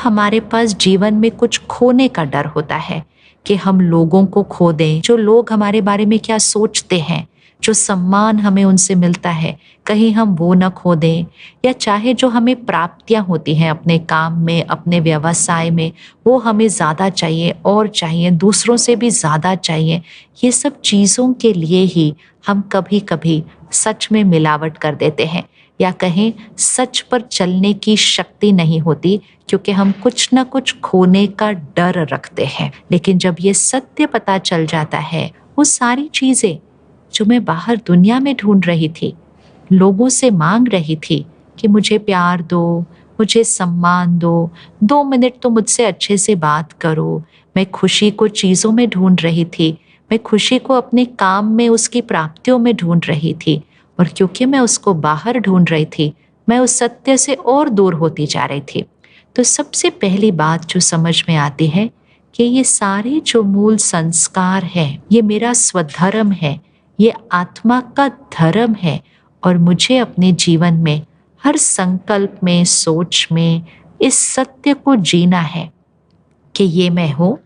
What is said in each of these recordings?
हमारे पास जीवन में कुछ खोने का डर होता है कि हम लोगों को खो दें, जो लोग हमारे बारे में क्या सोचते हैं, जो सम्मान हमें उनसे मिलता है, कहीं हम वो न खो दें। या चाहे जो हमें प्राप्तियां होती हैं अपने काम में, अपने व्यवसाय में, वो हमें ज़्यादा चाहिए और चाहिए, दूसरों से भी ज़्यादा चाहिए। ये सब चीज़ों के लिए ही हम कभी कभी सच में मिलावट कर देते हैं, या कहें सच पर चलने की शक्ति नहीं होती, क्योंकि हम कुछ ना कुछ खोने का डर रखते हैं। लेकिन जब ये सत्य पता चल जाता है, वो सारी चीज़ें जो मैं बाहर दुनिया में ढूंढ रही थी, लोगों से मांग रही थी कि मुझे प्यार दो, मुझे सम्मान दो, 2 मिनट तो मुझसे अच्छे से बात करो, मैं खुशी को चीज़ों में ढूंढ रही थी, मैं खुशी को अपने काम में, उसकी प्राप्तियों में ढूंढ रही थी, और क्योंकि मैं उसको बाहर ढूंढ रही थी, मैं उस सत्य से और दूर होती जा रही थी। तो सबसे पहली बात जो समझ में आती है कि ये सारे जो मूल संस्कार हैं, ये मेरा स्वधर्म है, ये आत्मा का धर्म है, और मुझे अपने जीवन में हर संकल्प में, सोच में इस सत्य को जीना है कि ये मैं हूँ,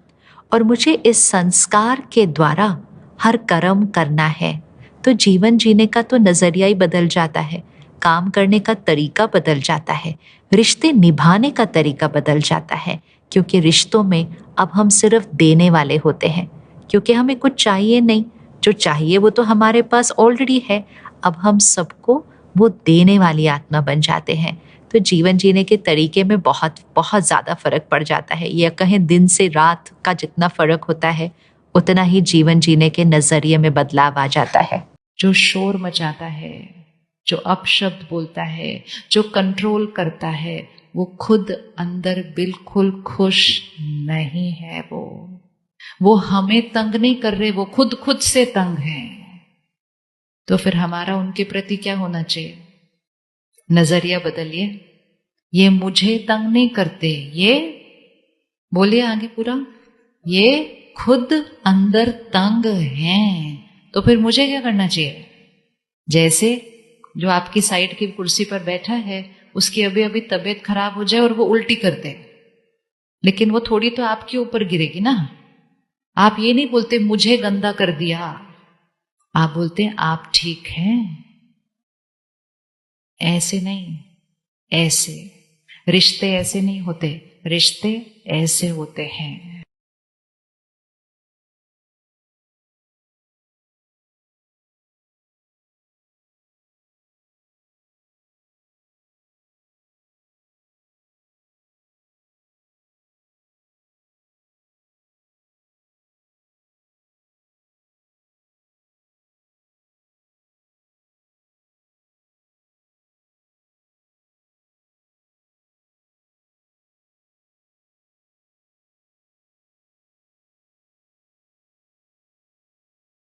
और मुझे इस संस्कार के द्वारा हर कर्म करना है। तो जीवन जीने का तो नज़रिया ही बदल जाता है, काम करने का तरीका बदल जाता है, रिश्ते निभाने का तरीका बदल जाता है, क्योंकि रिश्तों में अब हम सिर्फ देने वाले होते हैं, क्योंकि हमें कुछ चाहिए नहीं, जो चाहिए वो तो हमारे पास ऑलरेडी है। अब हम सबको वो देने वाली आत्मा बन जाते हैं। तो जीवन जीने के तरीके में बहुत बहुत ज़्यादा फ़र्क पड़ जाता है, या कहें दिन से रात का जितना फ़र्क होता है, उतना ही जीवन जीने के नज़रिए में बदलाव आ जाता है। जो शोर मचाता है, जो अपशब्द बोलता है, जो कंट्रोल करता है, वो खुद अंदर बिल्कुल खुश नहीं है। वो हमें तंग नहीं कर रहे, वो खुद से तंग हैं। तो फिर हमारा उनके प्रति क्या होना चाहिए? नजरिया बदलिए। ये मुझे तंग नहीं करते, ये बोलिए आगे पूरा, ये खुद अंदर तंग हैं। तो फिर मुझे क्या करना चाहिए? जैसे जो आपकी साइड की कुर्सी पर बैठा है, उसकी अभी अभी तबीयत खराब हो जाए और वो उल्टी कर दे, लेकिन वो थोड़ी तो आपके ऊपर गिरेगी ना। आप ये नहीं बोलते मुझे गंदा कर दिया, आप बोलते हैं आप ठीक हैं। ऐसे नहीं, ऐसे। रिश्ते ऐसे नहीं होते, रिश्ते ऐसे होते हैं।